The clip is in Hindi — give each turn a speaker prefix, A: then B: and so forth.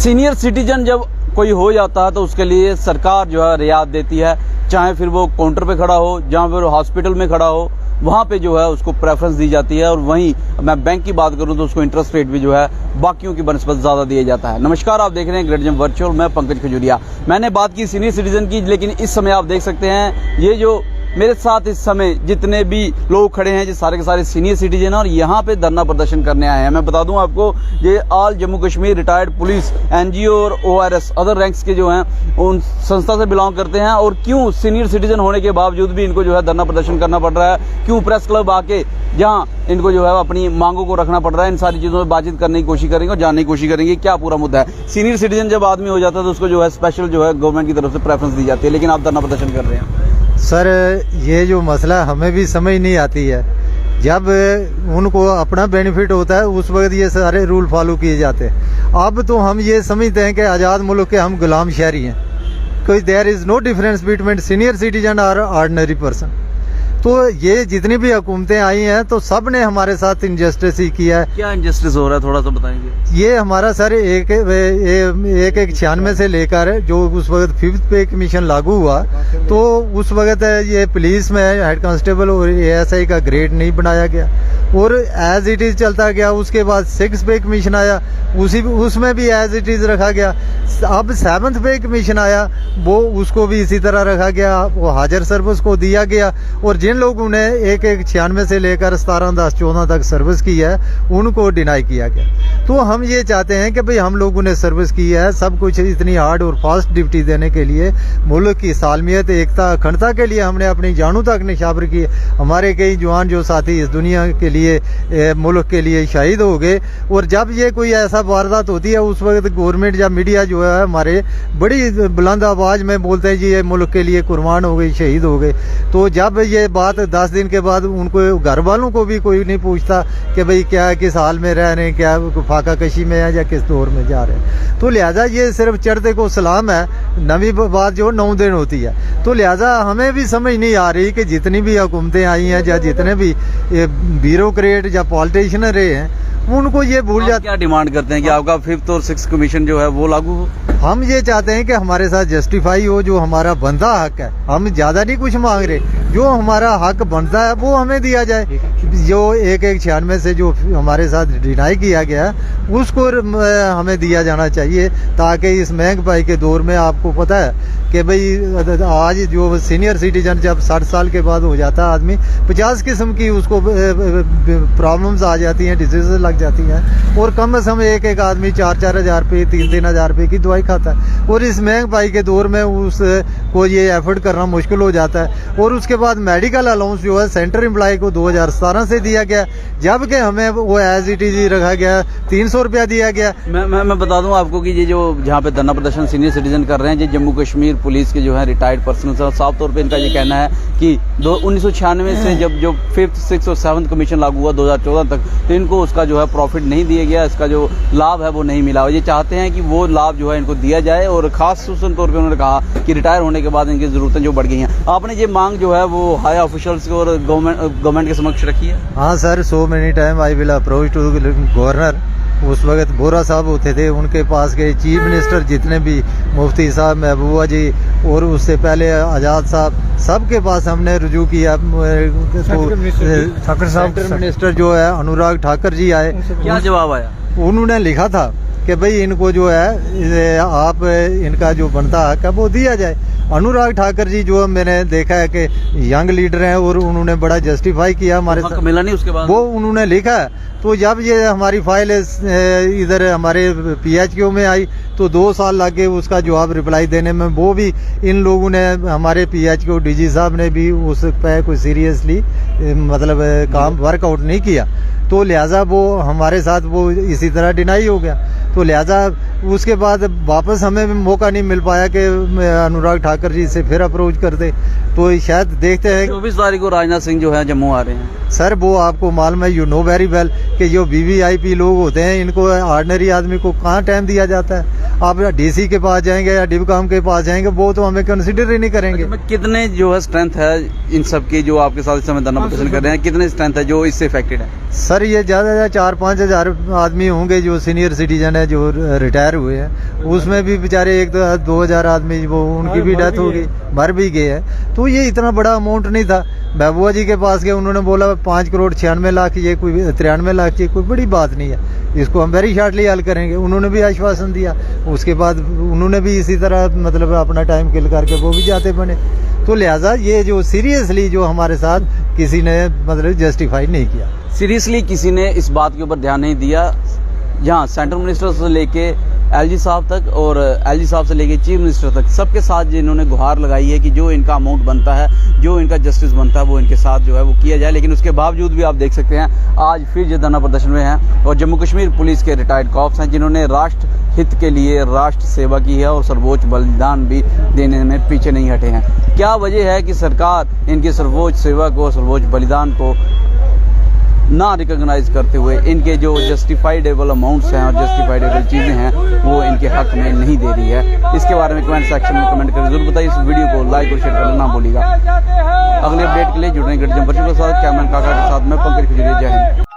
A: सीनियर सिटीजन जब कोई हो जाता है तो उसके लिए सरकार जो है रियायत देती है, चाहे फिर वो काउंटर पे खड़ा हो, जहाँ फिर हॉस्पिटल में खड़ा हो, वहाँ पे जो है उसको प्रेफरेंस दी जाती है। और वहीं मैं बैंक की बात करूँ तो उसको इंटरेस्ट रेट भी जो है बाकियों की बनस्पत ज़्यादा दिया जाता है। नमस्कार, आप देख रहे हैं ग्रेट जेम वर्चुअल, मैं पंकज खजूरिया। मैंने बात की सीनियर सिटीजन की, लेकिन इस समय आप देख सकते हैं ये जो मेरे साथ इस समय जितने भी लोग खड़े हैं, ये सारे के सारे सीनियर सिटीजन हैं और यहाँ पे धरना प्रदर्शन करने आए हैं। मैं बता दूं आपको, ये all Jammu Kashmir retired police NGO और ORS अदर रैंक्स के जो हैं उन संस्था से बिलोंग करते हैं। और क्यों सीनियर सिटीजन होने के बावजूद भी इनको जो है धरना प्रदर्शन करना पड़ रहा है, क्यों प्रेस क्लब आके जहाँ इनको जो है अपनी मांगों को रखना पड़ रहा है, इन सारी चीज़ों में बातचीत करने की कोशिश करेंगे और जानने की कोशिश करेंगे क्या पूरा मुद्दा है। सीनियर सिटीजन जब आदमी हो जाता है तो उसको जो है स्पेशल जो है गवर्नमेंट की तरफ से प्रेफरेंस दी जाती है, लेकिन आप धरना प्रदर्शन कर रहे हैं।
B: सर, ये जो मसला हमें भी समझ नहीं आती है। जब उनको अपना बेनिफिट होता है उस वक्त ये सारे रूल फॉलो किए जाते हैं। अब तो हम ये समझते हैं कि आज़ाद मुल्क के हम गुलाम शहरी हैं। कोई there is no difference between senior citizen और ऑर्डिनरी पर्सन। तो ये जितनी भी हुकूमतें आई हैं तो सब ने हमारे साथ इंजस्टिस ही किया है।
A: क्या इंजस्टिस हो रहा है, थोड़ा सा बताएंगे।
B: ये हमारा सर एक 96 से लेकर जो उस वक्त 5th पे कमीशन लागू हुआ तो उस वक्त ये पुलिस में हेड कांस्टेबल और ASI का ग्रेड नहीं बनाया गया और एज इट इज़ चलता गया। उसके बाद 6th पे कमीशन आया, उसमें भी एज इट इज़ रखा गया। अब 7th पे कमीशन आया, वो उसको भी इसी तरह रखा गया, वो हाजिर सर्विस को दिया गया। और जिन लोगों ने 96 से लेकर 17-10-14 तक सर्विस की है उनको डिनाई किया गया। तो हम ये चाहते हैं कि भाई हम लोगों ने सर्विस की है, सब कुछ इतनी हार्ड और फास्ट ड्यूटी देने के लिए, मुल्क की सालमियत, एकता, अखंडता के लिए हमने अपनी जानों तक निशावर की। हमारे कई जवान जो साथी इस दुनिया के लिए, मुल्क के लिए शहीद हो गए। और जब ये कोई ऐसा वारदात होती है उस वक्त गवर्नमेंट या मीडिया जो है हमारे बड़ी बुलंद आवाज़ में बोलते हैं जी ये मुल्क के लिए कुर्बान हो गए, शहीद हो गए। तो जब ये बात 10 दिन के बाद उनको घर वालों को भी कोई नहीं पूछता कि भाई क्या किस हाल में रह रहे हैं, क्या फाका कशी में है या किस दौर में जा रहे हैं। तो लिहाजा ये सिर्फ चढ़ते को सलाम है, नवी बात जो 9 दिन होती है। तो लिहाजा हमें भी समझ नहीं आ रही कि जितनी भी हुकूमतें आई हैं या जितने भी ब्यूरोक्रेट या पॉलिटिशियन रहे हैं उनको ये भूल जाते।
A: क्या डिमांड करते हैं कि आपका 5th और 6th कमीशन जो है वो लागू हो?
B: हम ये चाहते हैं कि हमारे साथ जस्टिफाई हो, जो हमारा बनता हक है। हम ज़्यादा नहीं कुछ मांग रहे, जो हमारा हक बनता है वो हमें दिया जाए। जो 96 से जो हमारे साथ डिनाई किया गया उसको हमें दिया जाना चाहिए, ताकि इस महंगाई के दौर में आपको पता है कि भाई आज जो सीनियर सिटीजन जब 60 साल के बाद हो जाता है आदमी, 50 किस्म की उसको प्रॉब्लम्स आ जाती हैं, डिजीज़ लग जाती हैं। और कम से कम एक आदमी 4-4 हज़ार रुपये, 3-3 हज़ार रुपये की दवाई खाता है। और इस महंगाई के दौर में उसको ये एफर्ट करना मुश्किल हो जाता है। और उसके बाद मेडिकल अलाउंस जो है सेंटर एम्प्लॉय को 2017 से दिया गया, जबकि हमें वो एज इट इज रखा गया, 300 रुपया दिया गया।
A: मैं बता दूं आपको कि ये जो जहाँ पे धरना प्रदर्शन सीनियर सिटीजन कर रहे हैं, ये जम्मू कश्मीर पुलिस के जो है रिटायर्ड पर्सन है। साफ तौर पे इनका ये कहना है कि 1996 से जब जो 5th, 6th और 7th कमीशन लागू हुआ 2014 तक, तो इनको उसका जो है प्रॉफिट नहीं दिया गया, इसका जो लाभ है वो नहीं मिला। और ये चाहते हैं कि वो लाभ जो है इनको दिया जाए। और खास तौर पर उन्होंने कहा कि रिटायर होने के बाद इनकी जरूरतें जो बढ़ गई हैं। आपने ये मांग जो है वो हाई ऑफिशियल्स को और गवर्नमेंट के समक्ष रखी है?
B: हाँ sir, so many time I will approach to governor. उस वक्त बोरा साहब होते थे, उनके पास गए, चीफ मिनिस्टर जितने भी, मुफ्ती साहब, महबूबा जी और उससे पहले आज़ाद साहब, सबके पास हमने रुजू किया। ठाकर साहब, मिनिस्टर जो है अनुराग ठाकर जी आए।
A: क्या जवाब आया?
B: उन्होंने लिखा था कि भाई इनको जो है आप इनका जो बनता हक है वो दिया जाए। अनुराग ठाकर जी जो मैंने देखा है कि यंग लीडर हैं और उन्होंने बड़ा जस्टिफाई किया हमारे साथ,
A: मिला नहीं उसके बाद
B: वो उन्होंने लिखा है। तो जब ये हमारी फाइल इधर हमारे PHQ में आई तो 2 साल लगे उसका जवाब रिप्लाई देने में। वो भी इन लोगों ने, हमारे PHQ DG साहब ने भी उस पर कोई सीरियसली मतलब काम वर्कआउट नहीं किया। तो लिहाजा वो हमारे साथ वो इसी तरह डिनाई हो गया। तो लिहाजा उसके बाद वापस हमें भी मौका नहीं मिल पाया कि अनुराग ठाकर जी से फिर अप्रोच करते। तो शायद देखते हैं
A: 24 तारीख को राजनाथ सिंह जो है जम्मू आ रहे हैं।
B: सर वो आपको मालूम है, यू नो वेरी वेल कि जो VVIP लोग होते हैं इनको ऑर्डिनरी आदमी को कहाँ टाइम दिया जाता है। आप डीसी के पास जाएंगे या डिबकाम के पास जाएंगे, वो तो हमें कंसिडर ही नहीं करेंगे।
A: कितने जो है स्ट्रेंथ है इन सब की जो आपके साथ इस समय धरना प्रदर्शन कर रहे हैं, कितने स्ट्रेंथ है जो इससे इफेक्टेड है?
B: सर ये ज़्यादा 4-5 हज़ार आदमी होंगे जो सीनियर सिटीजन है, जो रिटायर हुए हैं। उसमें भी बेचारे 1-2 हज़ार आदमी वो उनकी भी डेथ हो गई, मर भी गए हैं। तो ये इतना बड़ा अमाउंट नहीं था। महबूबा जी के पास गए, उन्होंने बोला 5,96,00,000 ये कोई 93 लाख, ये कोई बड़ी बात नहीं है, इसको हम वेरी शॉर्टली हल करेंगे। उन्होंने भी आश्वासन दिया। उसके बाद उन्होंने भी इसी तरह मतलब अपना टाइम किल करके वो भी जाते बने। तो लिहाजा ये जो सीरियसली जो हमारे साथ किसी ने मतलब जस्टिफाई नहीं किया,
A: सीरियसली किसी ने इस बात के ऊपर ध्यान नहीं दिया। यहाँ सेंट्रल मिनिस्टर से लेके एलजी साहब तक और एलजी साहब से लेके चीफ मिनिस्टर तक सबके साथ जिन्होंने गुहार लगाई है कि जो इनका अमाउंट बनता है, जो इनका जस्टिस बनता है, वो इनके साथ जो है वो किया जाए। लेकिन उसके बावजूद भी आप देख सकते हैं आज फिर ये धरना प्रदर्शन में हैं और जम्मू कश्मीर पुलिस के रिटायर्ड कॉप्स हैं जिन्होंने राष्ट्र हित के लिए राष्ट्र सेवा की है और सर्वोच्च बलिदान भी देने में पीछे नहीं हटे हैं। क्या वजह है कि सरकार इनकी सर्वोच्च सेवा को, सर्वोच्च बलिदान को ना रिकॉग्नाइज करते हुए इनके जो जस्टिफाइडेबल अमाउंट्स हैं और जस्टिफाइडेबल चीज़ें हैं वो इनके हक में नहीं दे रही है? इसके बारे में कमेंट सेक्शन में कमेंट करके जरूर बताइए। इस वीडियो को लाइक और शेयर करना ना भूलिएगा। अगले अपडेट के लिए जुड़ रहे हैं जम्पर के साथ, कैमरा काका के साथ मैं पंकज खजूरिया। जय हिंद।